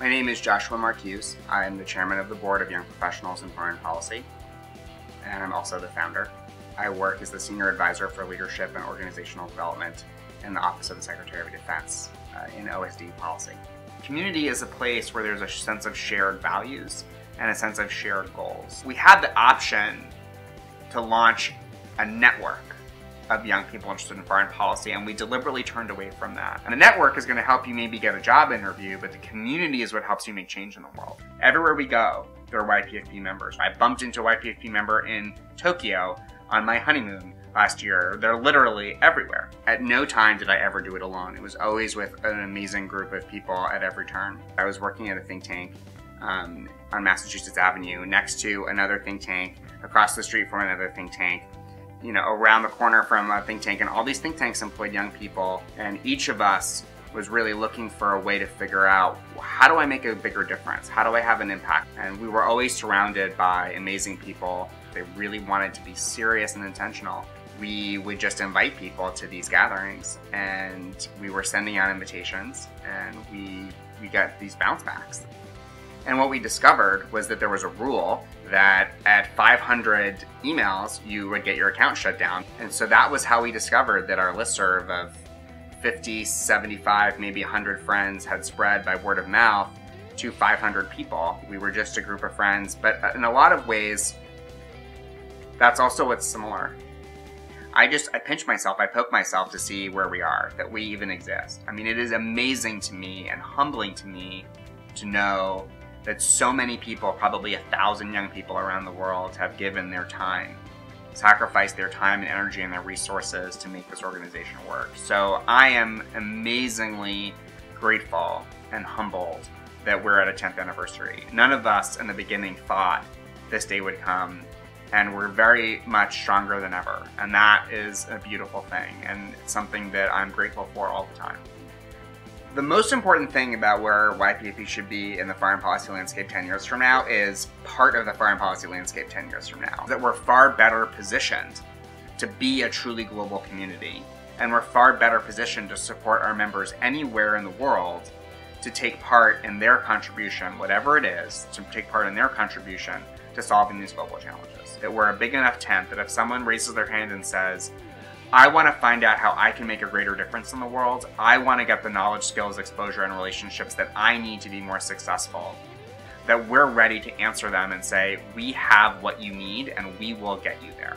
My name is Joshua Marcuse. I'm the chairman of the board of Young Professionals in Foreign Policy, and I'm also the founder. I work as the senior advisor for leadership and organizational development in the Office of the Secretary of Defense in OSD policy. Community is a place where there's a sense of shared values and a sense of shared goals. We had the option to launch a network of young people interested in foreign policy, and we deliberately turned away from that. And a network is going to help you maybe get a job interview, but the community is what helps you make change in the world. Everywhere we go, there are YPFP members. I bumped into a YPFP member in Tokyo on my honeymoon last year. They're literally everywhere. At no time did I ever do it alone. It was always with an amazing group of people at every turn. I was working at a think tank on Massachusetts Avenue next to another think tank, across the street from another think tank, around the corner from a think tank, and all these think tanks employed young people, and each of us was really looking for a way to figure out, how do I make a bigger difference? How do I have an impact? And we were always surrounded by amazing people. They really wanted to be serious and intentional. We would just invite people to these gatherings, and we were sending out invitations, and we got these bounce backs. And what we discovered was that there was a rule that at 500 emails, you would get your account shut down. And so that was how we discovered that our listserv of 50, 75, maybe 100 friends had spread by word of mouth to 500 people. We were just a group of friends, but in a lot of ways, that's also what's similar. I pinch myself, I poke myself to see where we are, that we even exist. I mean, it is amazing to me and humbling to me to know that so many people, probably 1,000 young people around the world, have given their time, sacrificed their time and energy and their resources to make this organization work. So I am amazingly grateful and humbled that we're at a 10th anniversary. None of us in the beginning thought this day would come, and we're very much stronger than ever. And that is a beautiful thing, and it's something that I'm grateful for all the time. The most important thing about where YPFP should be in the foreign policy landscape 10 years from now is part of the foreign policy landscape 10 years from now. That we're far better positioned to be a truly global community, and we're far better positioned to support our members anywhere in the world to take part in their contribution, whatever it is, to take part in their contribution to solving these global challenges. That we're a big enough tent that if someone raises their hand and says, I want to find out how I can make a greater difference in the world. I want to get the knowledge, skills, exposure, and relationships that I need to be more successful. That we're ready to answer them and say, we have what you need and we will get you there.